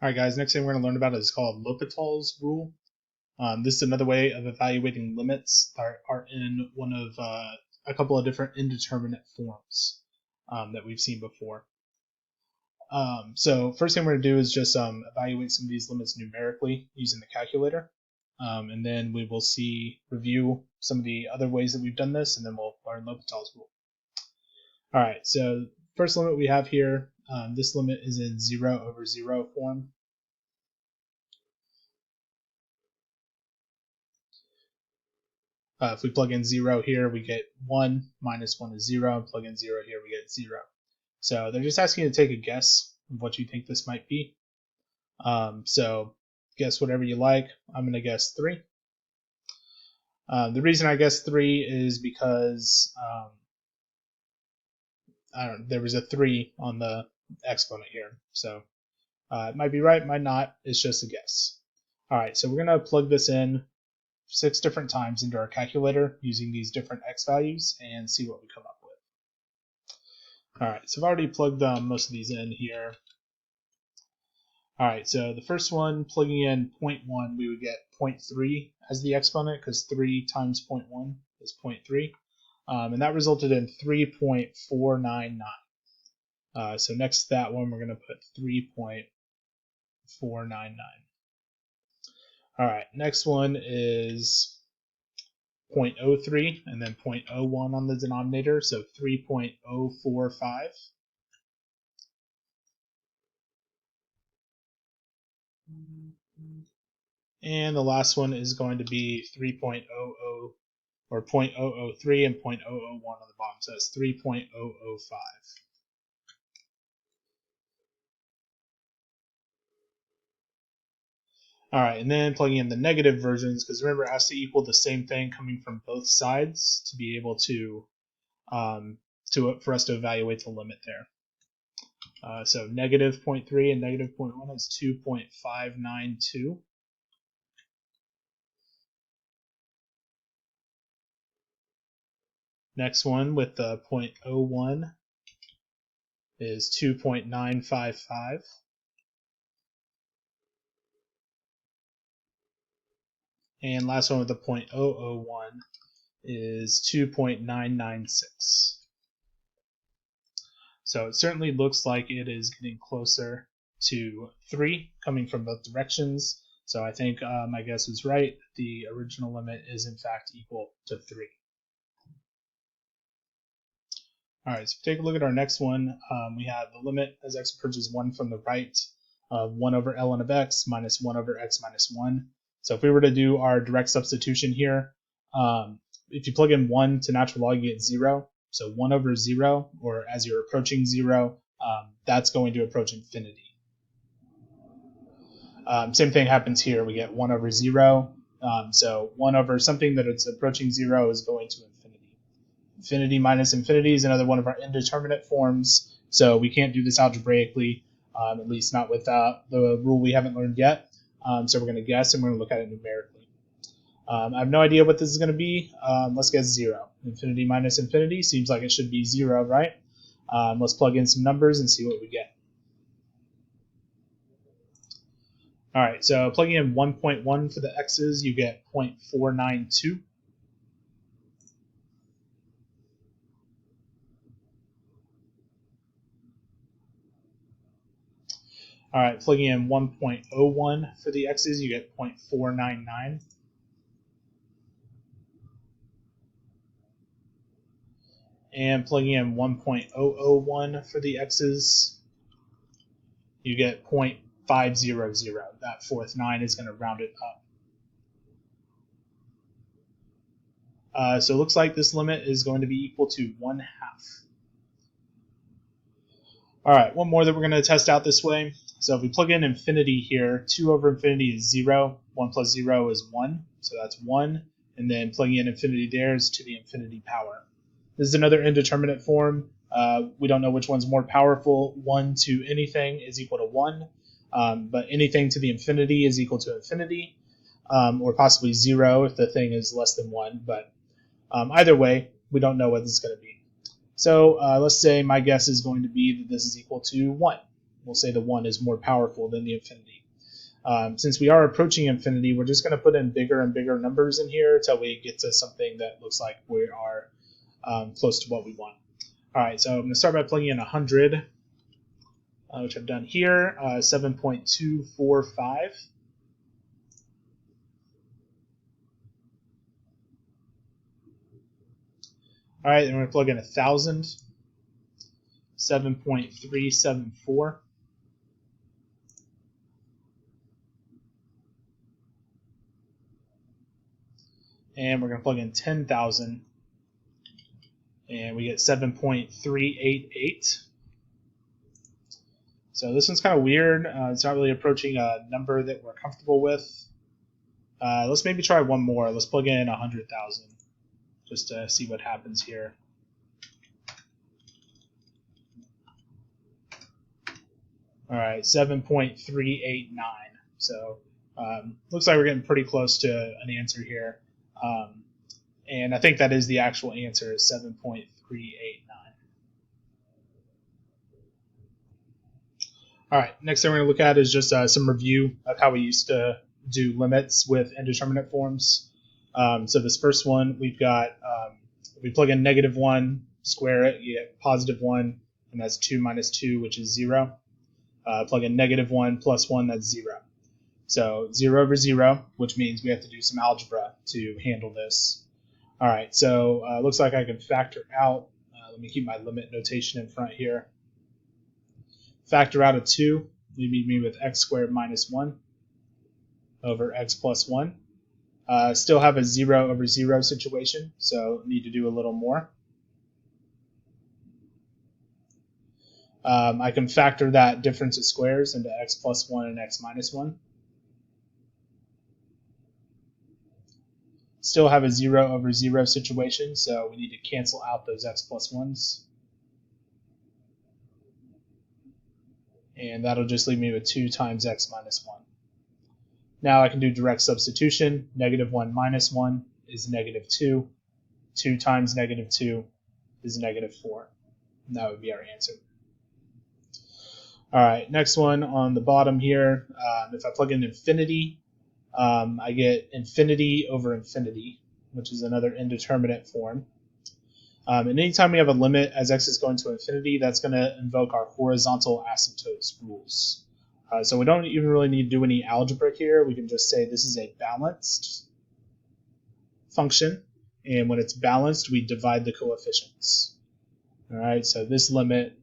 All right, guys, next thing we're going to learn about is called L'Hopital's rule. This is another way of evaluating limits that are in one of a couple of different indeterminate forms that we've seen before. So first thing we're going to do is just evaluate some of these limits numerically using the calculator. And then we will review some of the other ways that we've done this, and then we'll learn L'Hopital's rule. All right, so first limit we have here, this limit is in 0 over 0 form. If we plug in 0 here, we get 1, minus 1 is 0, and plug in 0 here, we get 0. So they're just asking you to take a guess of what you think this might be. So guess whatever you like. I'm going to guess 3. The reason I guess 3 is because there was a 3 on the exponent here. So it might be right, might not. It's just a guess. All right, so we're going to plug this in 6 different times into our calculator using these different x values and see what we come up with. All right, so I've already plugged most of these in here. All right, so the first one, plugging in 0.1, we would get 0.3 as the exponent because 3 times 0.1 is 0.3. And that resulted in 3.499. So next to that one, we're going to put 3.499. All right, next one is 0.03 and then 0.01 on the denominator, so 3.045. And the last one is going to be 3.00 or 0.003 and 0.001 on the bottom, so that's 3.005. All right, and then plugging in the negative versions, because remember it has to equal the same thing coming from both sides to be able to for us to evaluate the limit there. So negative 0.3 and negative 0.1 is 2.592. Next one with the 0.01 is 2.955. And last one with the 0.001 is 2.996. So it certainly looks like it is getting closer to 3 coming from both directions. So I think my guess was right. The original limit is in fact equal to 3. All right, so take a look at our next one. We have the limit as x approaches 1 from the right of 1 over ln of x minus 1 over x minus 1. So if we were to do our direct substitution here, if you plug in 1 to natural log, you get 0. So 1 over 0, or as you're approaching 0, that's going to approach infinity. Same thing happens here. We get 1 over 0. So 1 over something that it's approaching 0 is going to infinity. Infinity minus infinity is another one of our indeterminate forms, so we can't do this algebraically, at least not with the rule we haven't learned yet. So we're going to guess and we're going to look at it numerically. I have no idea what this is going to be. Let's guess 0. Infinity minus infinity seems like it should be 0, right? Let's plug in some numbers and see what we get. All right, so plugging in 1.1 for the x's, you get 0.492. All right, plugging in 1.01 for the x's, you get 0.499. And plugging in 1.001 for the x's, you get 0.500. That fourth 9 is going to round it up. So it looks like this limit is going to be equal to 1/2. All right, one more that we're going to test out this way. So if we plug in infinity here, 2 over infinity is 0. 1 plus 0 is 1, so that's 1. And then plugging in infinity there is to the infinity power. This is another indeterminate form. We don't know which one's more powerful. 1 to anything is equal to 1, but anything to the infinity is equal to infinity, or possibly 0 if the thing is less than 1. But either way, we don't know what this is going to be. So let's say my guess is going to be that this is equal to 1. we'll say the 1 is more powerful than the infinity. Since we are approaching infinity, we're just going to put in bigger and bigger numbers in here until we get to something that looks like we are close to what we want. All right, so I'm going to start by plugging in 100, which I've done here, 7.245. All right, then we're going to plug in 1,000, 7.374. And we're going to plug in 10,000, and we get 7.388. So this one's kind of weird. It's not really approaching a number that we're comfortable with. Let's maybe try one more. Let's plug in 100,000 just to see what happens here. All right, 7.389. So looks like we're getting pretty close to an answer here. And I think that is the actual answer, is 7.389. All right, next thing we're going to look at is just some review of how we used to do limits with indeterminate forms. So this first one, we've got, we plug in -1, square it, you get +1, and that's 2 minus 2, which is 0. Plug in -1 plus 1, that's 0. So 0 over 0, which means we have to do some algebra to handle this. All right, so looks like I can factor out, let me keep my limit notation in front here. Factor out a 2, leaving me with x squared minus 1 over x plus 1. Still have a 0 over 0 situation, so need to do a little more. I can factor that difference of squares into x plus 1 and x minus 1. Still have a 0 over 0 situation, so we need to cancel out those x plus 1s. And that'll just leave me with 2 times x minus 1. Now I can do direct substitution. -1 minus 1 is -2. 2 times -2 is -4. And that would be our answer. All right, next one on the bottom here. If I plug in infinity, I get infinity over infinity, which is another indeterminate form. And anytime we have a limit as x is going to infinity, that's going to invoke our horizontal asymptotes rules. So we don't even really need to do any algebra here. We can just say this is a balanced function, and when it's balanced, we divide the coefficients. All right, so this limit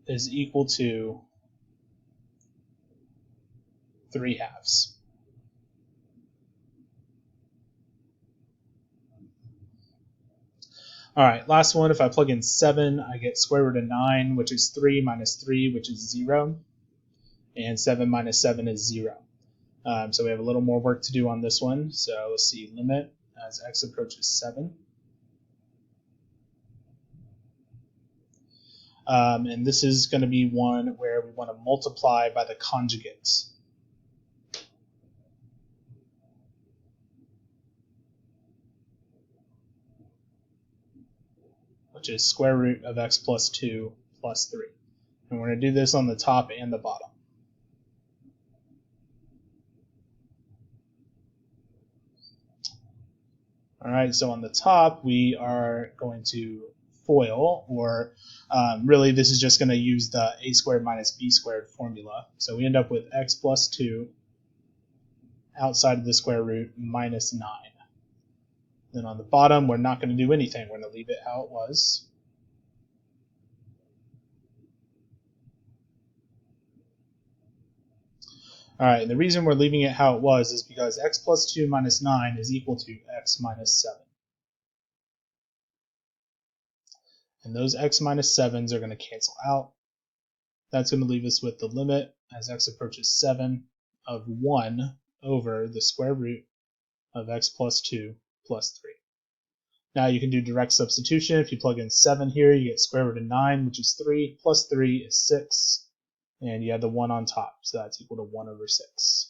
is equal to 3/2. All right, last one. If I plug in 7, I get square root of 9, which is 3 minus 3, which is 0. And 7 minus 7 is 0. So we have a little more work to do on this one. So let's see, limit as x approaches 7. And this is going to be one where we want to multiply by the conjugate. Which is square root of x plus 2 plus 3. And we're going to do this on the top and the bottom. All right, so on the top, we are going to FOIL, or really this is just going to use the a squared minus b squared formula. So we end up with x plus 2 outside of the square root minus 9. Then on the bottom, we're not going to do anything. We're going to leave it how it was. All right, and the reason we're leaving it how it was is because x plus 2 minus 9 is equal to x minus 7. And those x minus 7s are going to cancel out. That's going to leave us with the limit as x approaches 7 of 1 over the square root of x plus 2 plus 3. Now you can do direct substitution. If you plug in 7 here, you get square root of 9, which is 3, plus 3 is 6, and you have the 1 on top, so that's equal to 1 over 6.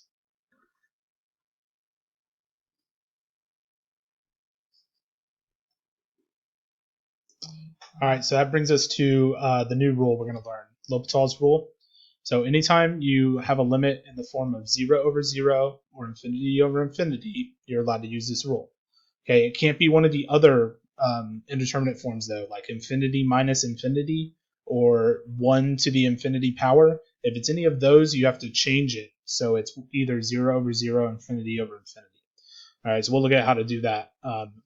All right, so that brings us to the new rule we're going to learn, L'Hopital's rule. So anytime you have a limit in the form of 0 over 0 or infinity over infinity, you're allowed to use this rule. Okay, it can't be one of the other indeterminate forms, though, like infinity minus infinity or 1 to the infinity power. If it's any of those, you have to change it. So it's either 0 over 0, infinity over infinity. All right, so we'll look at how to do that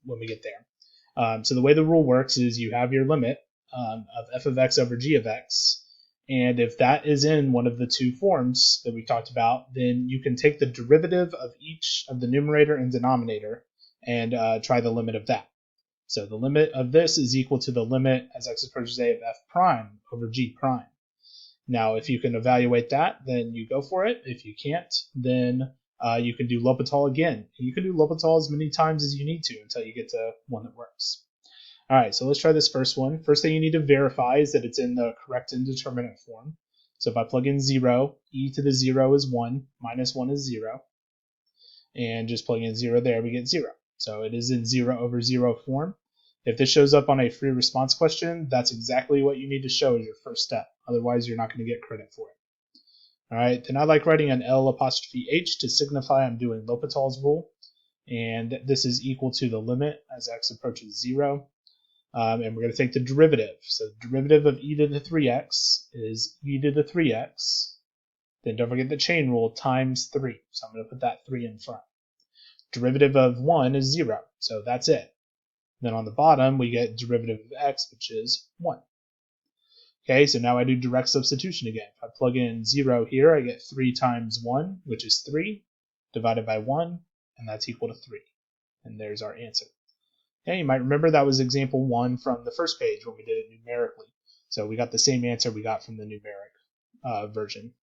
when we get there. So the way the rule works is you have your limit of f of x over g of x, and if that is in one of the two forms that we talked about, then you can take the derivative of each of the numerator and denominator and try the limit of that. So the limit of this is equal to the limit as x approaches a of f prime over g prime. Now, if you can evaluate that, then you go for it. If you can't, then you can do L'Hopital again. You can do L'Hopital as many times as you need to until you get to one that works. All right, so let's try this first one. First thing you need to verify is that it's in the correct indeterminate form. So if I plug in 0, e to the 0 is 1, minus 1 is 0. And just plugging in 0 there, we get 0. So it is in 0 over 0 form. If this shows up on a free response question, that's exactly what you need to show as your first step. Otherwise, you're not going to get credit for it. All right, then I like writing an L apostrophe H to signify I'm doing L'Hopital's rule. And this is equal to the limit as x approaches 0. And we're going to take the derivative. So the derivative of e to the 3x is e to the 3x. Then don't forget the chain rule times 3. So I'm going to put that 3 in front. Derivative of 1 is 0. So that's it. Then on the bottom, we get derivative of x, which is 1. Okay, so now I do direct substitution again. If I plug in 0 here, I get 3 times 1, which is 3, divided by 1, and that's equal to 3. And there's our answer. Okay, you might remember that was example 1 from the first page when we did it numerically. So we got the same answer we got from the numeric version.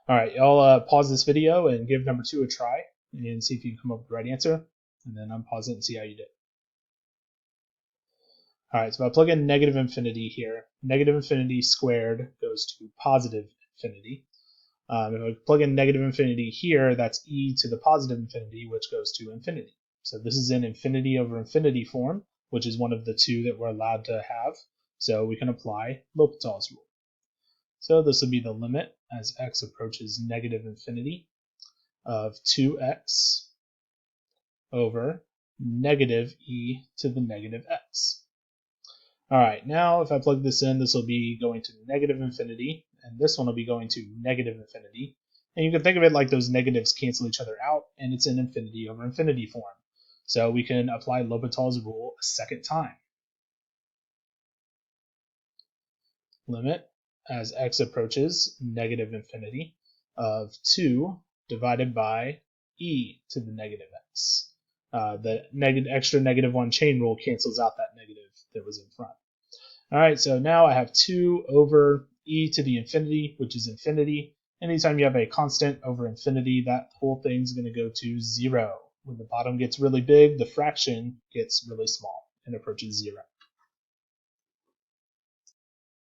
All right, y'all pause this video and give number 2 a try and see if you can come up with the right answer. And then unpause it and see how you did. All right, so if I plug in negative infinity here, negative infinity squared goes to positive infinity. If I plug in negative infinity here, that's e to the positive infinity, which goes to infinity. So this is in infinity over infinity form, which is one of the two that we're allowed to have. So we can apply L'Hopital's rule. So this will be the limit as x approaches negative infinity of 2x over negative e to the negative x. All right, now if I plug this in, this will be going to negative infinity, and this one will be going to negative infinity. And you can think of it like those negatives cancel each other out, and it's in infinity over infinity form. So we can apply L'Hopital's rule a second time. Limit as x approaches negative infinity of 2 divided by e to the negative x. The extra negative 1 chain rule cancels out that negative that was in front. All right, so now I have 2 over e to the infinity, which is infinity. Anytime you have a constant over infinity, that whole thing's going to go to 0. When the bottom gets really big, the fraction gets really small and approaches 0.